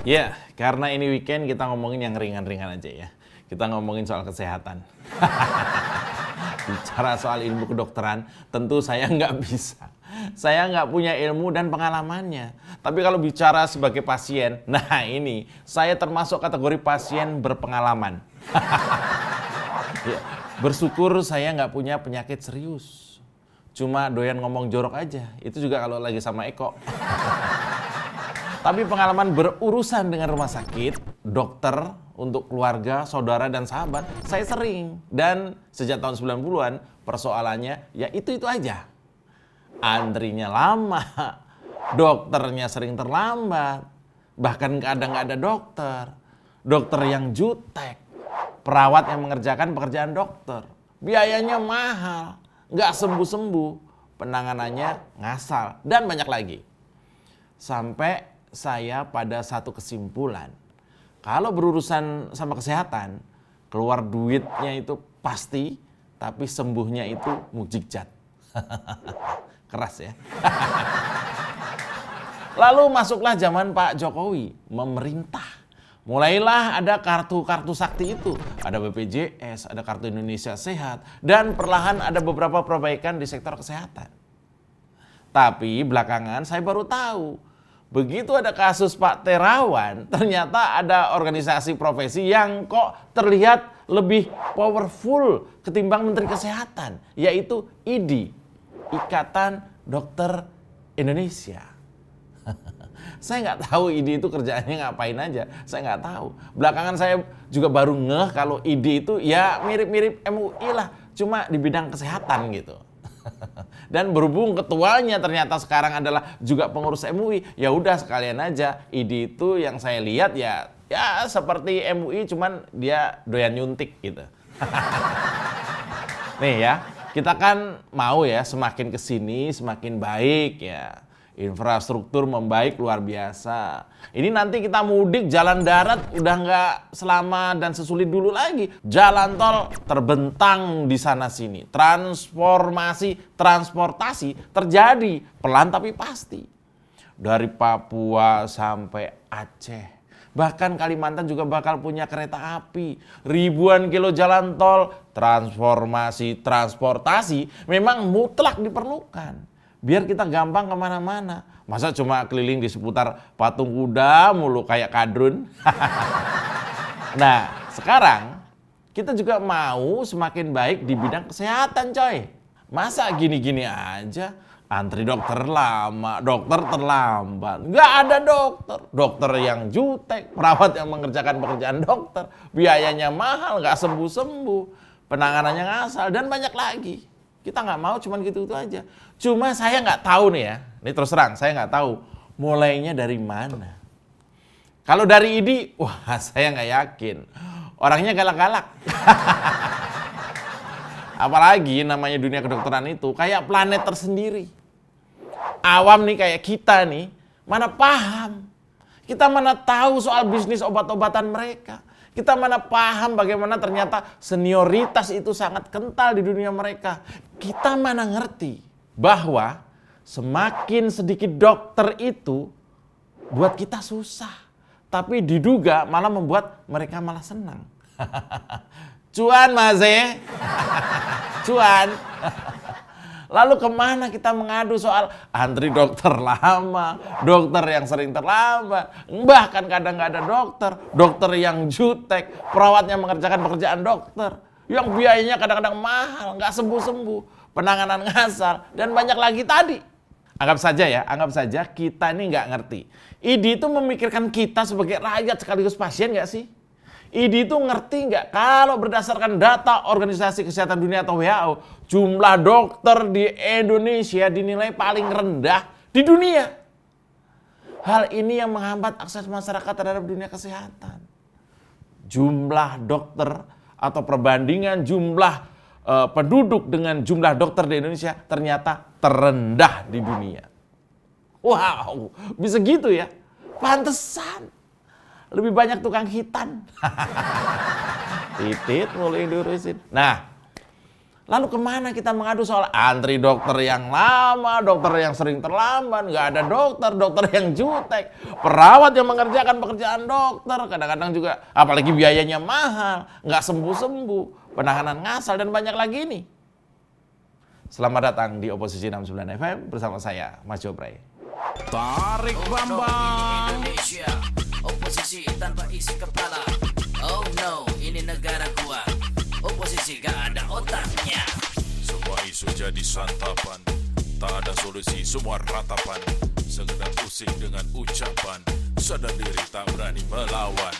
Ya, karena ini weekend kita ngomongin yang ringan-ringan aja ya. Kita ngomongin soal kesehatan. Bicara soal ilmu kedokteran, tentu saya nggak bisa. Saya nggak punya ilmu dan pengalamannya. Tapi kalau bicara sebagai pasien, nah ini, saya termasuk kategori pasien berpengalaman. Ya, bersyukur saya nggak punya penyakit serius. Cuma doyan ngomong jorok aja, itu juga kalau lagi sama Eko. Tapi pengalaman berurusan dengan rumah sakit, dokter, untuk keluarga, saudara, dan sahabat, saya sering. Dan sejak tahun 90-an, persoalannya ya itu aja. Antrinya lama, dokternya sering terlambat, bahkan kadang nggak ada dokter yang jutek, perawat yang mengerjakan pekerjaan dokter, biayanya mahal, nggak sembuh-sembuh, penanganannya ngasal, dan banyak lagi. Sampai saya pada satu kesimpulan, kalau berurusan sama kesehatan, keluar duitnya itu pasti, tapi sembuhnya itu mukjizat. Keras ya. Lalu masuklah zaman Pak Jokowi, memerintah. Mulailah ada kartu-kartu sakti itu. Ada BPJS, ada Kartu Indonesia Sehat, dan perlahan ada beberapa perbaikan di sektor kesehatan. Tapi belakangan saya baru tahu, begitu ada kasus Pak Terawan, ternyata ada organisasi profesi yang kok terlihat lebih powerful ketimbang Menteri Kesehatan, yaitu IDI, Ikatan Dokter Indonesia. Saya nggak tahu IDI itu kerjaannya ngapain aja, saya nggak tahu. Belakangan saya juga baru ngeh kalau IDI itu ya mirip-mirip MUI lah, cuma di bidang kesehatan gitu. Dan berhubung ketuanya ternyata sekarang adalah juga pengurus MUI, ya udah sekalian aja IDI itu yang saya lihat ya seperti MUI, cuman dia doyan nyuntik gitu. Nih ya, kita kan mau ya semakin kesini semakin baik ya. Infrastruktur membaik luar biasa. Ini nanti kita mudik jalan darat udah nggak selama dan sesulit dulu lagi. Jalan tol terbentang di sana sini. Transportasi terjadi pelan tapi pasti. Dari Papua sampai Aceh. Bahkan Kalimantan juga bakal punya kereta api. Ribuan kilo jalan tol, transportasi memang mutlak diperlukan. Biar kita gampang kemana-mana. Masa cuma keliling di seputar patung kuda mulu kayak kadrun. Nah, sekarang kita juga mau semakin baik di bidang kesehatan, coy. Masa gini-gini aja, antri dokter lama, dokter terlambat. Nggak ada dokter. Dokter yang jutek, perawat yang mengerjakan pekerjaan dokter. Biayanya mahal, nggak sembuh-sembuh. Penanganannya ngasal, dan banyak lagi. Kita nggak mau cuman gitu-gitu aja. Cuma saya nggak tahu nih ya, ini terus terang saya nggak tahu mulainya dari mana. Kalau dari IDI, wah saya nggak yakin. Orangnya galak-galak. Apalagi namanya dunia kedokteran itu kayak planet tersendiri. Awam nih kayak kita nih, mana paham. Kita mana tahu soal bisnis obat-obatan mereka. Kita mana paham bagaimana ternyata senioritas itu sangat kental di dunia mereka. Kita mana ngerti bahwa semakin sedikit dokter itu buat kita susah. Tapi diduga malah membuat mereka malah senang. Cuan Mas Cuan. Lalu kemana kita mengadu soal antri dokter lama, dokter yang sering terlambat, bahkan kadang nggak ada dokter yang jutek, perawat yang mengerjakan pekerjaan dokter, yang biayanya kadang-kadang mahal, nggak sembuh-sembuh, penanganan ngasal, dan banyak lagi tadi. Anggap saja kita ini nggak ngerti. IDI itu memikirkan kita sebagai rakyat sekaligus pasien nggak sih? IDI itu ngerti nggak kalau berdasarkan data Organisasi Kesehatan Dunia atau WHO, jumlah dokter di Indonesia dinilai paling rendah di dunia. Hal ini yang menghambat akses masyarakat terhadap dunia kesehatan. Jumlah dokter atau perbandingan jumlah penduduk dengan jumlah dokter di Indonesia ternyata terendah di dunia. Wow, bisa gitu ya? Pantesan. Lebih banyak tukang hitan. Titit mulai diurusin. Nah, Lalu kemana kita mengadu soal antri dokter yang lama, dokter yang sering terlambat, nggak ada dokter, dokter yang jutek, perawat yang mengerjakan pekerjaan dokter, kadang-kadang juga apalagi biayanya mahal, nggak sembuh-sembuh, penanganan ngasal, dan banyak lagi nih. Selamat datang di Oposisi 69 FM bersama saya, Mas Jopray. Tarik Bambang. Indonesia, oposisi tanpa isi kepala. Oh no, ini negara gua. Oposisi gak ada otaknya. Semua isu jadi santapan, tak ada solusi, semua ratapan. Sekedar pusing dengan ucapan, sadar diri tak berani melawan.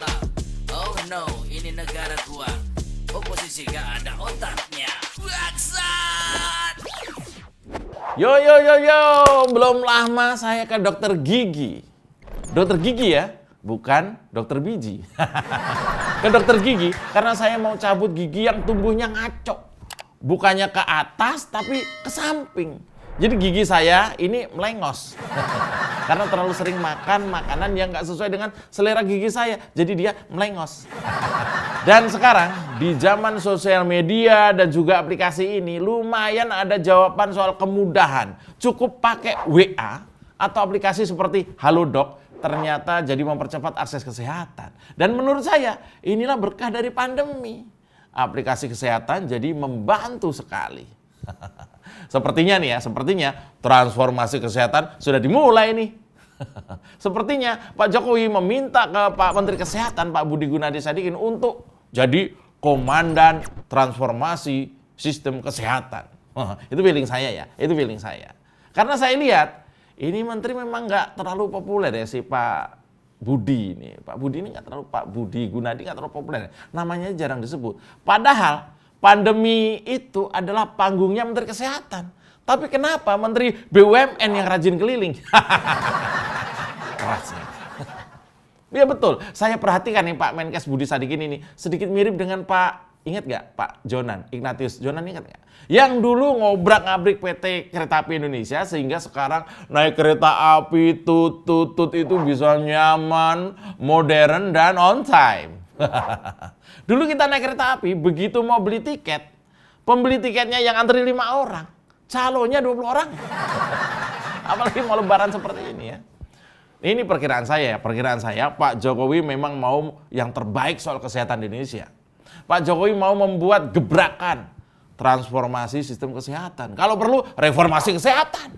Oh no, ini negara gua. Oposisi gak ada otaknya. Bangsat! Yo, belum lama saya ke dokter gigi. Dokter gigi ya, bukan dokter biji. Ke dokter gigi karena saya mau cabut gigi yang tumbuhnya ngaco. Bukannya ke atas tapi ke samping. Jadi gigi saya ini melengos. Karena terlalu sering makan makanan yang gak sesuai dengan selera gigi saya. Jadi dia melengos. Dan sekarang di zaman sosial media dan juga aplikasi ini lumayan ada jawaban soal kemudahan. Cukup pakai WA atau aplikasi seperti Halodoc. Ternyata jadi mempercepat akses kesehatan. Dan menurut saya inilah berkah dari pandemi. Aplikasi kesehatan jadi membantu sekali. Sepertinya transformasi kesehatan sudah dimulai nih. Sepertinya Pak Jokowi meminta ke Pak Menteri Kesehatan, Pak Budi Gunadi Sadikin, untuk jadi komandan transformasi sistem kesehatan. Itu feeling saya ya, Karena saya lihat ini menteri memang nggak terlalu populer ya si Pak Budi ini. Pak Budi Gunadi nggak terlalu populer. Namanya jarang disebut. Padahal pandemi itu adalah panggungnya Menteri Kesehatan. Tapi kenapa Menteri BUMN yang rajin keliling? Keras ya. Iya betul. Saya perhatikan nih Pak Menkes Budi Sadikin ini sedikit mirip dengan ingat nggak Pak Jonan, Ignatius Jonan, ingat nggak? Yang dulu ngobrak-ngabrik PT Kereta Api Indonesia sehingga sekarang naik kereta api tut itu bisa nyaman, modern, dan on time. Dulu kita naik kereta api, begitu mau beli tiket, pembeli tiketnya yang antri 5 orang, calonnya 20 orang. Apalagi mau lebaran seperti ini ya. Ini perkiraan saya Pak Jokowi memang mau yang terbaik soal kesehatan di Indonesia. Pak Jokowi mau membuat gebrakan transformasi sistem kesehatan. Kalau perlu reformasi kesehatan.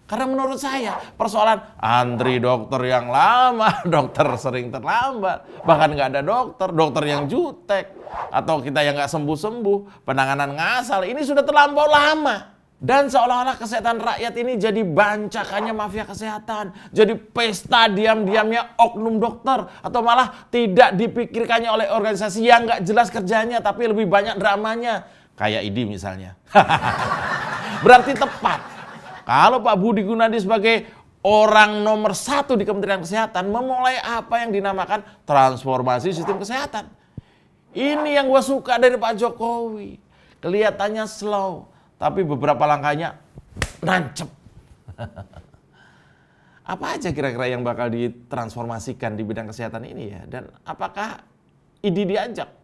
Karena menurut saya persoalan antri dokter yang lama, dokter sering terlambat, bahkan nggak ada dokter yang jutek, atau kita yang nggak sembuh-sembuh, penanganan ngasal, ini sudah terlampau lama. Dan seolah-olah kesehatan rakyat ini jadi bancakannya mafia kesehatan. Jadi pesta diam-diamnya oknum dokter. Atau malah tidak dipikirkannya oleh organisasi yang nggak jelas kerjanya, tapi lebih banyak dramanya. Kayak ID misalnya. Berarti tepat kalau Pak Budi Gunadi sebagai orang nomor 1 di Kementerian Kesehatan memulai apa yang dinamakan transformasi sistem kesehatan. Ini yang gue suka dari Pak Jokowi. Kelihatannya slow, tapi beberapa langkahnya nancep. Apa aja kira-kira yang bakal ditransformasikan di bidang kesehatan ini ya? Dan apakah ID diajak?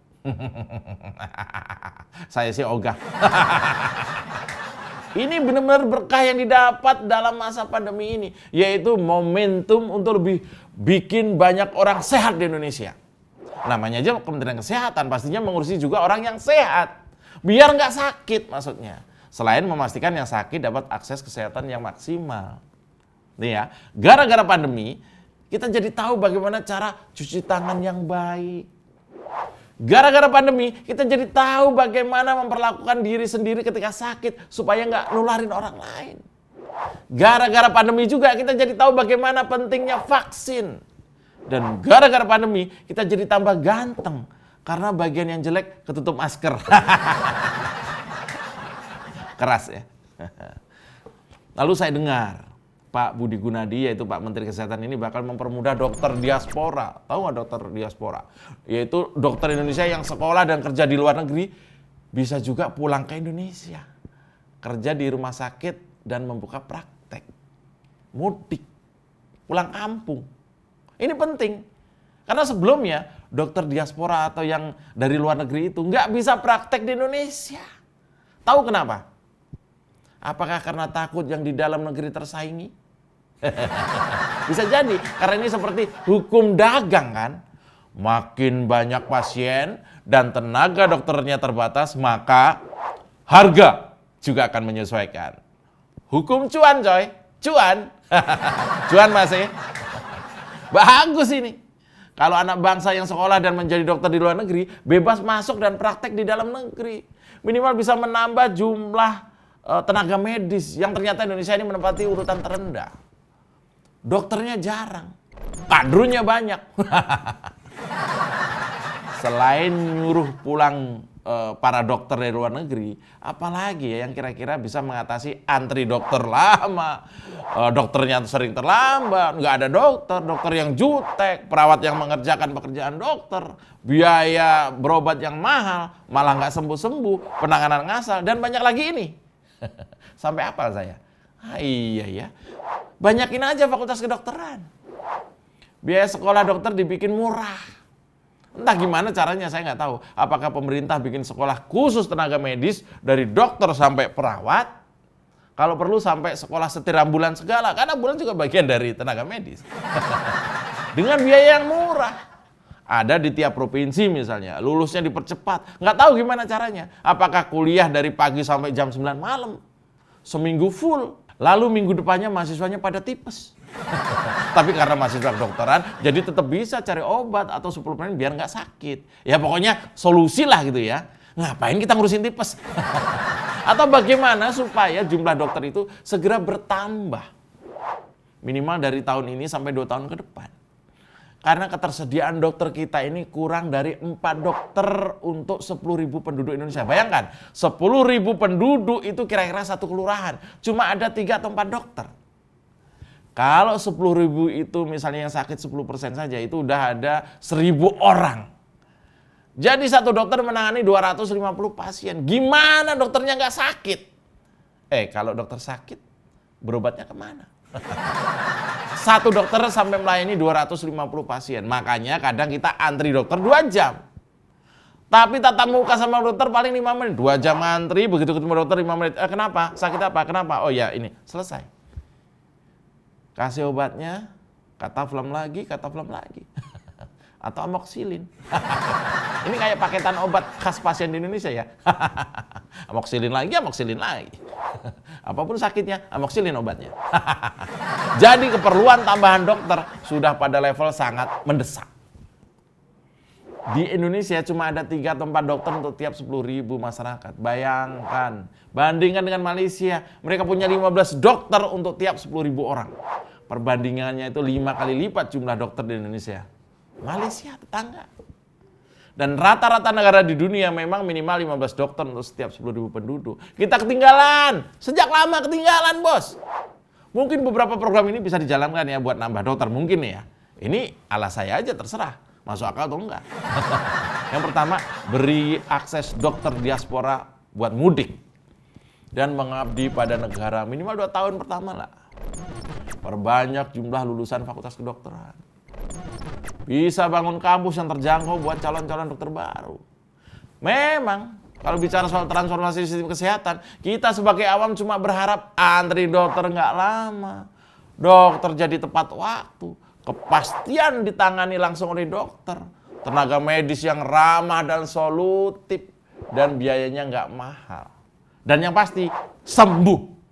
Saya sih ogah. Ini benar-benar berkah yang didapat dalam masa pandemi ini, yaitu momentum untuk lebih bikin banyak orang sehat di Indonesia. Namanya aja Kementerian Kesehatan, pastinya mengurusi juga orang yang sehat, biar nggak sakit maksudnya. Selain memastikan yang sakit dapat akses kesehatan yang maksimal. Nih ya, gara-gara pandemi kita jadi tahu bagaimana cara cuci tangan yang baik. Gara-gara pandemi, kita jadi tahu bagaimana memperlakukan diri sendiri ketika sakit supaya nggak nularin orang lain. Gara-gara pandemi juga kita jadi tahu bagaimana pentingnya vaksin. Dan gara-gara pandemi, kita jadi tambah ganteng karena bagian yang jelek ketutup masker. Keras ya. Lalu saya dengar Pak Budi Gunadi, yaitu Pak Menteri Kesehatan ini bakal mempermudah dokter diaspora. Tahu nggak dokter diaspora? Yaitu dokter Indonesia yang sekolah dan kerja di luar negeri bisa juga pulang ke Indonesia. Kerja di rumah sakit dan membuka praktek. Mudik. Pulang kampung. Ini penting. Karena sebelumnya dokter diaspora atau yang dari luar negeri itu nggak bisa praktek di Indonesia. Tahu kenapa? Apakah karena takut yang di dalam negeri tersaingi? Bisa jadi, karena ini seperti hukum dagang kan. Makin banyak pasien dan tenaga dokternya terbatas, maka harga juga akan menyesuaikan. Hukum cuan coy, cuan. Cuan masih. Bagus ini. Kalau anak bangsa yang sekolah dan menjadi dokter di luar negeri, bebas masuk dan praktek di dalam negeri. Minimal bisa menambah jumlah tenaga medis yang ternyata Indonesia ini menempati urutan terendah. Dokternya jarang, kadrunya banyak. Selain nyuruh pulang para dokter dari luar negeri, apalagi ya yang kira-kira bisa mengatasi antri dokter lama, dokternya sering terlambat, nggak ada dokter yang jutek, perawat yang mengerjakan pekerjaan dokter, biaya berobat yang mahal, malah nggak sembuh-sembuh, penanganan ngasal, dan banyak lagi ini. Sampai apa saya? Iya ya, banyakin aja fakultas kedokteran. Biaya sekolah dokter dibikin murah. Entah gimana caranya, saya nggak tahu. Apakah pemerintah bikin sekolah khusus tenaga medis dari dokter sampai perawat? Kalau perlu sampai sekolah setir ambulan segala, karena ambulan juga bagian dari tenaga medis. Dengan biaya yang murah. Ada di tiap provinsi misalnya, lulusnya dipercepat. Nggak tahu gimana caranya. Apakah kuliah dari pagi sampai jam 9 malam? Seminggu full. Lalu minggu depannya mahasiswanya pada tipes. Tapi karena mahasiswa kedokteran, jadi tetap bisa cari obat atau suplemen biar nggak sakit. Ya pokoknya solusi lah gitu ya. Ngapain kita ngurusin tipes? Atau bagaimana supaya jumlah dokter itu segera bertambah. Minimal dari tahun ini sampai 2 tahun ke depan. Karena ketersediaan dokter kita ini kurang dari 4 dokter untuk 10.000 penduduk Indonesia. Bayangkan, 10.000 penduduk itu kira-kira satu kelurahan. Cuma ada 3 atau 4 dokter. Kalau 10.000 itu misalnya yang sakit 10% saja, itu udah ada 1.000 orang. Jadi satu dokter menangani 250 pasien. Gimana dokternya nggak sakit? Kalau dokter sakit, berobatnya kemana? Satu dokter sampai melayani 250 pasien. Makanya kadang kita antri dokter 2 jam. Tapi tatap muka sama dokter paling 5 menit. 2 jam antri, begitu ketemu dokter 5 menit. Kenapa? Sakit apa? Kenapa? Oh ya ini, selesai. Kasih obatnya, kataflam lagi. Atau amoxilin. Ini kayak paketan obat khas pasien di Indonesia ya. Amoxilin lagi. Apapun sakitnya, amoxilin obatnya. Jadi keperluan tambahan dokter sudah pada level sangat mendesak. Di Indonesia cuma ada 3 atau 4 dokter untuk tiap 10.000 masyarakat. Bayangkan, bandingkan dengan Malaysia. Mereka punya 15 dokter untuk tiap 10.000 orang. Perbandingannya itu 5 kali lipat jumlah dokter di Indonesia. Malaysia tetangga. Dan rata-rata negara di dunia memang minimal 15 dokter untuk setiap 10.000 penduduk. Kita ketinggalan. Sejak lama ketinggalan, bos. Mungkin beberapa program ini bisa dijalankan ya buat nambah dokter. Mungkin ya. Ini ala saya aja terserah. Masuk akal atau enggak. Yang pertama, beri akses dokter diaspora buat mudik. Dan mengabdi pada negara minimal 2 tahun pertama lah. Perbanyak jumlah lulusan fakultas kedokteran. Bisa bangun kampus yang terjangkau buat calon-calon dokter baru. Memang, kalau bicara soal transformasi sistem kesehatan, kita sebagai awam cuma berharap antri dokter nggak lama. Dokter jadi tepat waktu. Kepastian ditangani langsung oleh dokter. Tenaga medis yang ramah dan solutif. Dan biayanya nggak mahal. Dan yang pasti, sembuh.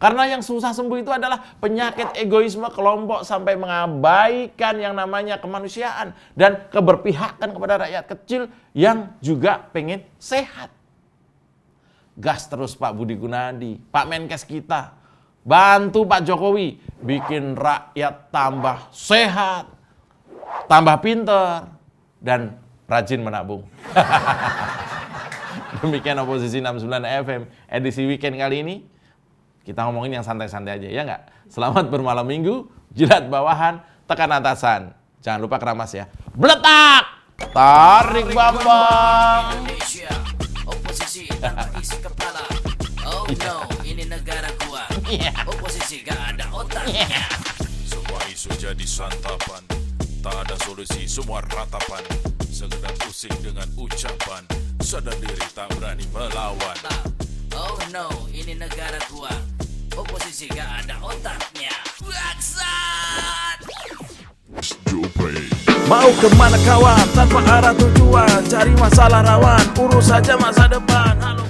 Karena yang susah sembuh itu adalah penyakit egoisme kelompok sampai mengabaikan yang namanya kemanusiaan dan keberpihakan kepada rakyat kecil yang juga pengen sehat. Gas terus Pak Budi Gunadi, Pak Menkes kita, bantu Pak Jokowi bikin rakyat tambah sehat, tambah pinter, dan rajin menabung. Demikian Oposisi 69 FM edisi weekend kali ini. Kita ngomongin yang santai-santai aja, ya nggak? Selamat bermalam minggu, jilat bawahan, tekan atasan. Jangan lupa keramas ya. Beletak! Tarik Bambang! Indonesia, oposisi tanpa isi kepala. Oh no, ini negara gua. Oposisi gak ada otaknya. Semua isu jadi santapan, tak ada solusi semua ratapan. Sekedar pusing dengan ucapan, sadar diri tak berani melawan. Oh no, ini negara gua. Oposisi gak ada otaknya. Bangsat! Mau kemana kawan tanpa arah tujuan, cari masalah rawan, urus saja masa depan. Halo.